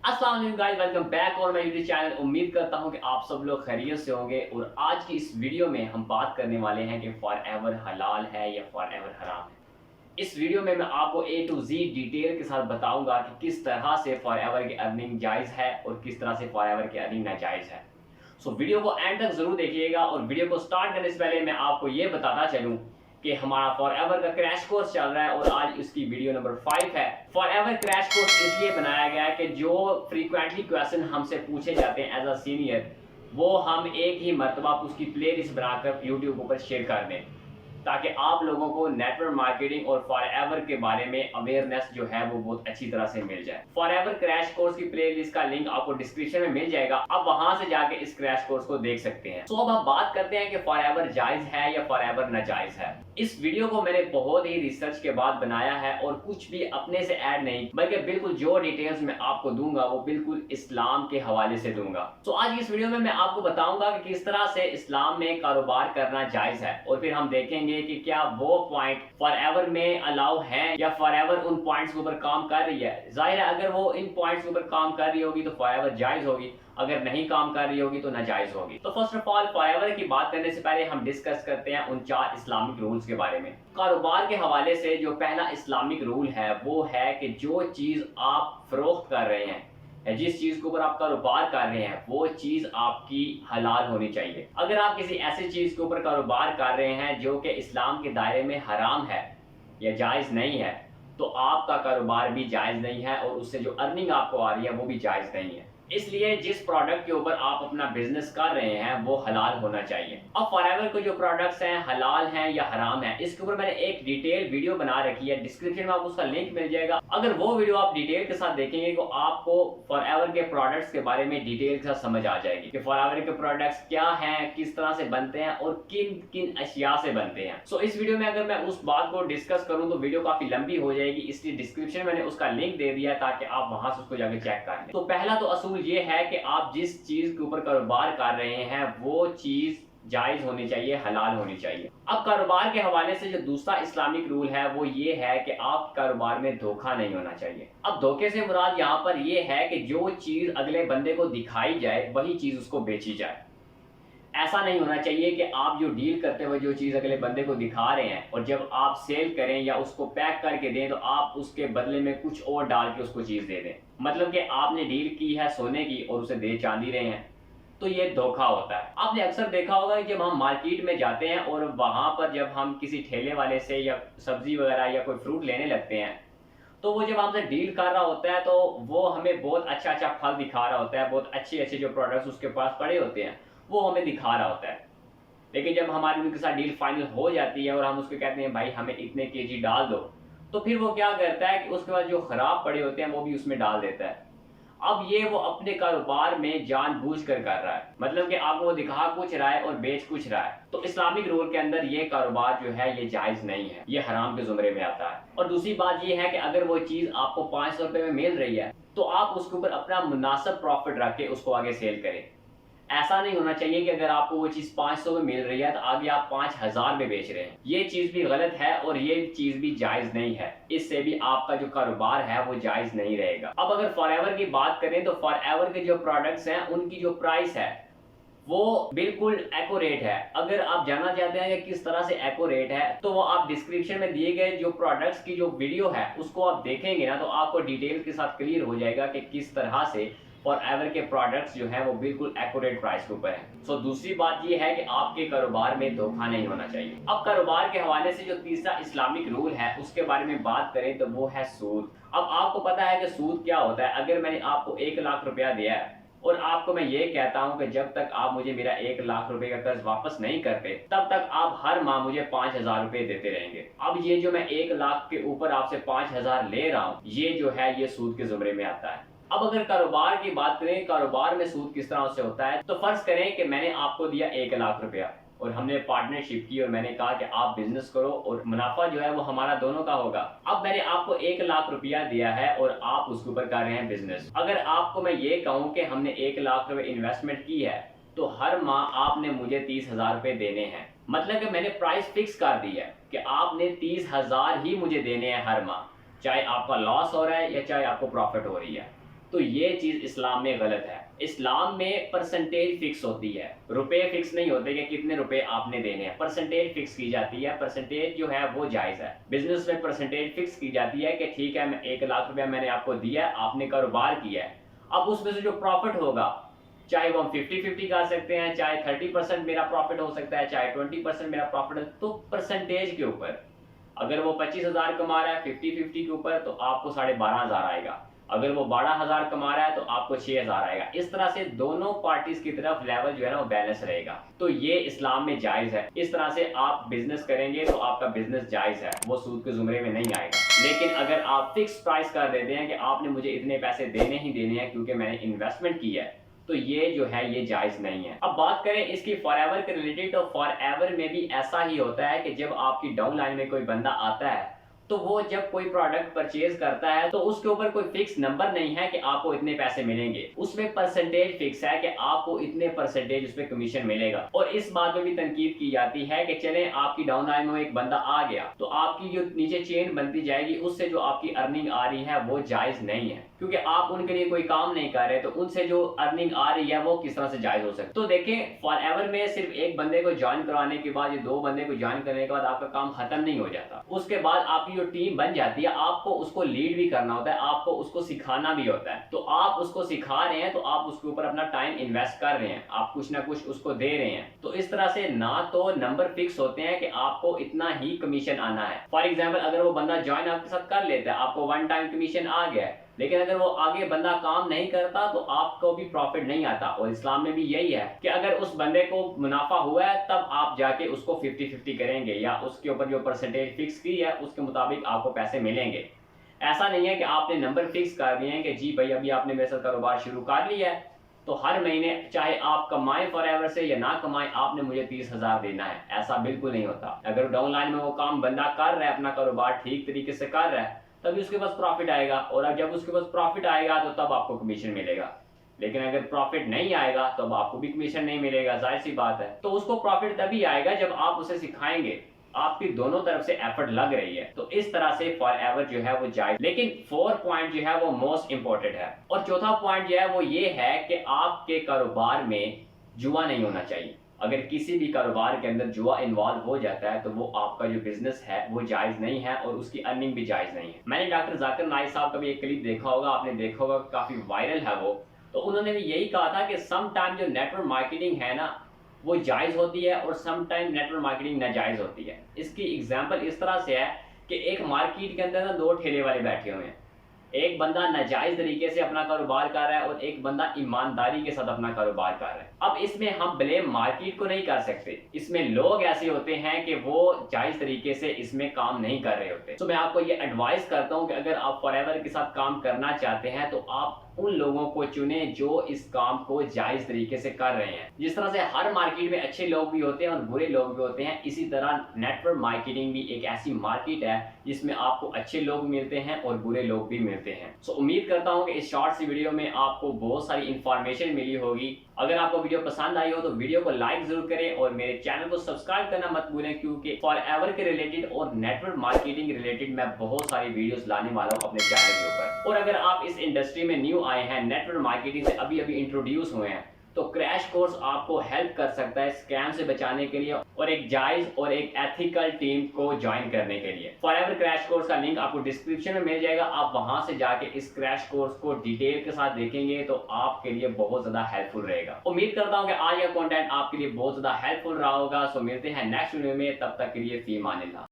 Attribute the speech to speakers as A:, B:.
A: अस्सलाम वालेकुम guys, welcome back on my YouTube channel. उम्मीद करता हूं कि आप सब लोग खैरियत से होंगे। और आज की इस वीडियो में हम बात करने वाले हैं कि फॉरएवर हलाल है या फॉरएवर हराम है। इस वीडियो में मैं आपको ए टू जी डिटेल के साथ बताऊंगा कि किस तरह से फॉरएवर की अर्निंग जायज़ है और किस तरह से फॉरएवर की अर्निंग नाजायज़ है। सो वीडियो को एंड तक जरूर देखिएगा। और वीडियो को स्टार्ट करने से पहले मैं आपको ये बताता चलूं कि हमारा फॉरएवर का क्रैश कोर्स चल रहा है और आज इसकी वीडियो नंबर 5 है। फॉरएवर क्रैश कोर्स इसलिए बनाया गया है कि जो फ्रीक्वेंटली क्वेश्चन हमसे पूछे जाते हैं एज अ सीनियर, वो हम एक ही मरतबा उसकी प्ले लिस्ट बनाकर यूट्यूब पर शेयर कर दें, ताकि आप लोगों को नेटवर्क मार्केटिंग और फॉरएवर के बारे में अवेयरनेस जो है वो बहुत अच्छी तरह से मिल जाए। फॉरएवर क्रैश कोर्स की प्लेलिस्ट का लिंक आपको डिस्क्रिप्शन में मिल जाएगा, आप वहां से जाके इस क्रैश कोर्स को देख सकते हैं। तो अब हम बात करते हैं कि फॉरएवर जायज है या फॉरएवर नाजायज है। इस वीडियो को मैंने बहुत ही रिसर्च के बाद बनाया है और कुछ भी अपने से ऐड नहीं, बल्कि बिल्कुल जो डिटेल्स मैं आपको दूंगा वो बिल्कुल इस्लाम के हवाले से दूंगा। तो आज की इस वीडियो में मैं आपको बताऊंगा कि किस तरह से इस्लाम में कारोबार करना जायज है, और फिर हम देखेंगे कि क्या वो पॉइंट फॉरएवर में अलाउ है या फॉरएवर उन पॉइंट्स के ऊपर काम कर रही है। जाहिर है अगर वो इन पॉइंट्स के ऊपर काम कर रही होगी तो फॉरएवर जायज होगी, अगर नहीं काम कर रही होगी तो नाजायज होगी। तो फर्स्ट ऑफ ऑल फॉरएवर की बात करने से पहले हम डिस्कस करते हैं उन 4 इस्लामिक रूल्स के बारे में। कारोबार के हवाले से जो पहला इस्लामिक रूल है वो है कि जो चीज आप फरोख्त कर रहे हैं, जिस चीज के ऊपर आप कारोबार कर रहे हैं, वो चीज आपकी हलाल होनी चाहिए। अगर आप किसी ऐसी चीज के ऊपर कारोबार कर रहे हैं जो कि इस्लाम के दायरे में हराम है या जायज नहीं है, तो आपका कारोबार भी जायज नहीं है और उससे जो अर्निंग आपको आ रही है वो भी जायज नहीं है। इसलिए जिस प्रोडक्ट के ऊपर आप अपना बिजनेस कर रहे हैं वो हलाल होना चाहिए। अब फॉरएवर के जो प्रोडक्ट्स हैं हलाल हैं या हराम हैं, इसके ऊपर मैंने एक डिटेल वीडियो बना रखी है, डिस्क्रिप्शन में आपको उसका लिंक मिल जाएगा। अगर वो वीडियो आप डिटेल के साथ देखेंगे तो आपको फॉरएवर के प्रोडक्ट्स के बारे में डिटेल के साथ समझ आ जाएगी कि फॉरएवर के प्रोडक्ट्स क्या हैं, किस तरह से बनते हैं और किन किन अशिया से बनते हैं। सो इस वीडियो में अगर मैं उस बात को डिस्कस करूं तो वीडियो काफी लंबी हो जाएगी, इसलिए डिस्क्रिप्शन में मैंने उसका लिंक दे दिया है ताकि आप वहां से उसको जाकर चेक कर लें। तो पहला तो असूल ये है कि आप जिस चीज के ऊपर कारोबार कर रहे हैं वो चीज जायज होनी चाहिए, हलाल होनी चाहिए। अब कारोबार के हवाले से जो दूसरा इस्लामिक रूल है वो ये है कि आप कारोबार में धोखा नहीं होना चाहिए। अब धोखे से मुराद यहाँ पर ये है कि जो चीज अगले बंदे को दिखाई जाए वही चीज उसको बेची जाए। ऐसा नहीं होना चाहिए कि आप जो डील करते हुए जो चीज़ अगले बंदे को दिखा रहे हैं और जब आप सेल करें या उसको पैक करके दें तो आप उसके बदले में कुछ और डाल के उसको चीज़ दे दें। मतलब कि आपने डील की है सोने की और उसे दे चांदी रहे हैं, तो ये धोखा होता है। आपने अक्सर देखा होगा कि जब हम मार्केट में जाते हैं और वहाँ पर जब हम किसी ठेले वाले से या सब्जी वगैरह या कोई फ्रूट लेने लगते हैं, तो वो जब हमसे डील कर रहा होता है तो वो हमें बहुत अच्छा अच्छा फल दिखा रहा होता है, बहुत अच्छे अच्छे जो प्रोडक्ट्स उसके पास पड़े होते हैं वो हमें दिखा रहा होता है। लेकिन जब हमारी उनके साथ डील फाइनल हो जाती है और हम उसको कहते हैं भाई हमें इतने केजी डाल दो, तो फिर वो क्या करता है कि उसके बाद जो खराब पड़े होते हैं वो भी उसमें डाल देता है। अब ये वो अपने कारोबार में जानबूझकर कर रहा है, मतलब कि आपको वो दिखा कुछ रहा है और बेच कुछ रहा है। तो इस्लामिक रूल के अंदर ये कारोबार जो है ये जायज नहीं है, ये हराम के जुमरे में आता है। और दूसरी बात ये है कि अगर वो चीज आपको 500 रुपए में मिल रही है तो आप उसके ऊपर अपना मुनासिब प्रॉफिट रख के उसको आगे सेल करें। ऐसा नहीं होना चाहिए कि अगर आपको वो चीज 500 में मिल रही है तो आगे आप 5000 में बेच रहे हैं। ये चीज भी गलत है और ये चीज भी जायज नहीं है, इससे भी आपका जो कारोबार है वो जायज नहीं रहेगा। अब अगर फॉरएवर की बात करें तो फॉरएवर के जो प्रोडक्ट्स हैं उनकी जो प्राइस है वो बिल्कुल एक्यूरेट है। अगर आप जानना चाहते हैं कि किस तरह से एक्यूरेट है तो वो आप डिस्क्रिप्शन में दिए गए जो प्रोडक्ट्स की जो वीडियो है उसको आप देखेंगे ना तो आपको डिटेल के साथ क्लियर हो जाएगा कि किस तरह से फॉरएवर के प्रोडक्ट्स जो है वो बिल्कुल एक्यूरेट प्राइस के ऊपर है। सो दूसरी बात ये है कि आपके कारोबार में धोखा नहीं होना चाहिए। अब कारोबार के हवाले से जो तीसरा इस्लामिक रूल है उसके बारे में बात करें तो वो है सूद। अब आपको पता है कि सूद क्या होता है। अगर मैंने आपको 1 लाख रुपया दिया है और आपको मैं ये कहता हूं कि जब तक आप मुझे मेरा 1 लाख रुपए का कर्ज वापस नहीं करते तब तक आप हर माह मुझे 5000 रुपए देते रहेंगे। अब ये जो मैं 1 लाख के ऊपर आपसे 5000 ले रहा हूं ये जो है ये सूद के जुमरे में आता है। अब अगर कारोबार की बात करें, कारोबार में सूद किस तरह से होता है, तो फर्ज करें कि मैंने आपको दिया 1 लाख रुपया और हमने पार्टनरशिप की और मैंने कहा कि आप बिजनेस करो और मुनाफा जो है वो हमारा दोनों का होगा। अब मैंने आपको 1 लाख रुपया दिया है और आप उसके ऊपर कर रहे हैं बिजनेस। अगर आपको मैं ये कहूँ कि हमने 1 लाख रुपए इन्वेस्टमेंट की है तो हर माह आपने मुझे 30,000 रुपए देने हैं। मतलब कि मैंने प्राइस फिक्स कर दी है कि आपने 30,000 ही मुझे देने हैं हर माह, चाहे आपका लॉस हो रहा है या चाहे आपको प्रॉफिट हो रही है। तो तो ये चीज इस्लाम में गलत है। इस्लाम में परसेंटेज फिक्स होती है, रुपए फिक्स नहीं होते कि कितने रुपए आपने देने हैं, परसेंटेज फिक्स की जाती है। परसेंटेज जो है वो जायज़ है। बिजनेस में परसेंटेज फिक्स की जाती है कि ठीक है, मैं 1 लाख रुपया मैंने आपको दिया है, आपने कारोबार किया है, अब उसमें से जो प्रॉफिट होगा, चाहे वो हम 50-50 कर सकते हैं, चाहे 30% मेरा प्रॉफिट हो सकता है, चाहे 20% मेरा प्रॉफिट है, तो परसेंटेज के ऊपर अगर वो 25,000 कमा रहा है 50-50 के ऊपर तो आपको 12,500 आएगा। अगर वो 12,000 कमा रहा है तो आपको 6,000 आएगा। इस तरह से दोनों पार्टीज की तरफ लेवल जो है ना वो बैलेंस रहेगा। तो ये इस्लाम में जायज है। इस तरह से आप बिजनेस करेंगे तो आपका बिजनेस जायज है, वो सूद के जुमरे में नहीं आएगा। लेकिन अगर आप फिक्स प्राइस कर देते हैं कि आपने मुझे इतने पैसे देने ही देने हैं क्योंकि मैंने इन्वेस्टमेंट की है, तो ये जो है ये जायज नहीं है। अब बात करें इसकी फॉरएवर के रिलेटेड, तो फॉरएवर में भी ऐसा ही होता है कि जब आपकी डाउन लाइन में कोई बंदा आता है तो वो जब कोई प्रोडक्ट परचेज करता है तो उसके ऊपर कोई फिक्स नंबर नहीं है कि आपको इतने पैसे मिलेंगे, उसमें परसेंटेज फिक्स है कि आपको इतने परसेंटेज उसमें कमीशन मिलेगा। और इस बात में भी तनकीद की जाती है कि चले आपकी डाउन लाइन में एक बंदा आ गया तो आपकी जो नीचे चेन बनती जाएगी उससे जो आपकी अर्निंग आ रही है वो जायज नहीं है, क्योंकि आप उनके लिए कोई काम नहीं कर रहे, तो उनसे जो अर्निंग आ रही है वो किस तरह से जायज हो सकती है। तो देखें, फॉरएवर में सिर्फ एक बंदे को ज्वाइन करवाने के बाद, ये 2 बंदे को ज्वाइन करने के बाद आपका काम खत्म नहीं हो जाता। उसके बाद आपकी जो टीम बन जाती है, आपको उसको लीड भी करना होता है, आपको उसको सिखाना भी होता है। तो आप उसको सिखा रहे हैं तो आप उसके ऊपर अपना टाइम इन्वेस्ट कर रहे हैं, आप कुछ ना कुछ उसको दे रहे हैं। तो इस तरह से ना तो नंबर फिक्स होते हैं कि आपको इतना ही कमीशन आना है। फॉर एग्जाम्पल, अगर वो बंदा ज्वाइन आपके साथ कर लेता है, आपको 1 टाइम कमीशन आ गया है, लेकिन अगर वो आगे बंदा काम नहीं करता तो आपको भी प्रॉफिट नहीं आता। और इस्लाम में भी यही है कि अगर उस बंदे को मुनाफा हुआ है तब आप जाके उसको 50-50 करेंगे, या उसके ऊपर जो परसेंटेज फिक्स की है उसके मुताबिक आपको पैसे मिलेंगे। ऐसा नहीं है कि आपने नंबर फिक्स कर दिए हैं कि जी भाई अभी आपने मेरे साथ कारोबार शुरू कर लिया है तो हर महीने चाहे आप कमाएं फॉरएवर से या ना कमाएं आपने मुझे 30,000 देना है। ऐसा बिल्कुल नहीं होता। अगर डाउन लाइन में वो काम बंदा कर रहा है, अपना कारोबार ठीक तरीके से कर रहा है, तभी उसके पास प्रॉफिट आएगा, और अब जब उसके पास प्रॉफिट आएगा तो तब आपको कमीशन मिलेगा। लेकिन अगर प्रॉफिट नहीं आएगा तो अब आपको भी कमीशन नहीं मिलेगा, जाहिर सी बात है। तो उसको प्रॉफिट तभी आएगा जब आप उसे सिखाएंगे, आपकी दोनों तरफ से एफर्ट लग रही है। तो इस तरह से फॉरएवर जो है वो जायज। लेकिन 4 पॉइंट जो है वो मोस्ट इंपॉर्टेंट है। और चौथा पॉइंट जो है वो ये है कि आपके कारोबार में जुआ नहीं होना चाहिए। अगर किसी भी कारोबार के अंदर जुआ इन्वॉल्व हो जाता है तो वो आपका जो बिजनेस है वो जायज नहीं है और उसकी अर्निंग भी जायज नहीं है। मैंने डॉक्टर जाकिर नाइक साहब का भी एक क्लिप देखा होगा, आपने देखा होगा, काफी वायरल है वो। तो उन्होंने भी यही कहा था कि सम टाइम जो नेटवर्क मार्केटिंग है ना वो जायज होती है और सम टाइम नेटवर्क मार्केटिंग नाजायज होती है। इसकी एग्जांपल इस तरह से है कि एक मार्केट के अंदर ना 2 ठेले वाले बैठे हुए हैं। एक बंदा नाजायज तरीके से अपना कारोबार कर रहा है और एक बंदा ईमानदारी के साथ अपना कारोबार कर रहा है। अब इसमें हम ब्लेम मार्केट को नहीं कर सकते, इसमें लोग ऐसे होते हैं कि वो जायज तरीके से इसमें काम नहीं कर रहे होते। तो मैं आपको ये एडवाइस करता हूं कि अगर आप फॉरएवर के साथ काम करना चाहते हैं तो आप उन लोगों को चुने जो इस काम को जायज तरीके से कर रहे हैं। जिस तरह से हर मार्केट में अच्छे लोग भी होते हैं और बुरे लोग भी होते हैं, इसी तरह नेटवर्क मार्केटिंग भी एक ऐसी मार्केट है जिसमें आपको अच्छे लोग मिलते हैं और बुरे लोग भी मिलते हैं। सो उम्मीद करता हूं कि इस शॉर्ट सी वीडियो में आपको बहुत सारी इंफॉर्मेशन मिली होगी। अगर आपको वीडियो पसंद आई हो तो वीडियो को लाइक जरूर करें और मेरे चैनल को सब्सक्राइब करना मत भूलें, क्योंकि फॉरएवर के रिलेटेड और नेटवर्क मार्केटिंग रिलेटेड मैं बहुत सारी वीडियोस लाने वाला हूं अपने चैनल के ऊपर। और अगर आप इस इंडस्ट्री में न्यू आए हैं, नेटवर्क मार्केटिंग से अभी अभी इंट्रोड्यूस हुए हैं, तो क्रैश कोर्स आपको हेल्प कर सकता है स्कैम से बचाने के लिए और एक जायज और एक एथिकल टीम को ज्वाइन करने के लिए। फॉरएवर क्रैश कोर्स का लिंक आपको डिस्क्रिप्शन में मिल जाएगा, आप वहां से जाके इस क्रैश कोर्स को डिटेल के साथ देखेंगे तो आपके लिए बहुत ज्यादा हेल्पफुल रहेगा। उम्मीद करता हूं कि आज का कंटेंट आपके लिए बहुत ज्यादा हेल्पफुल रहा होगा। सो मिलते हैं नेक्स्ट वीडियो में, तब तक के लिए फी अमान अल्लाह।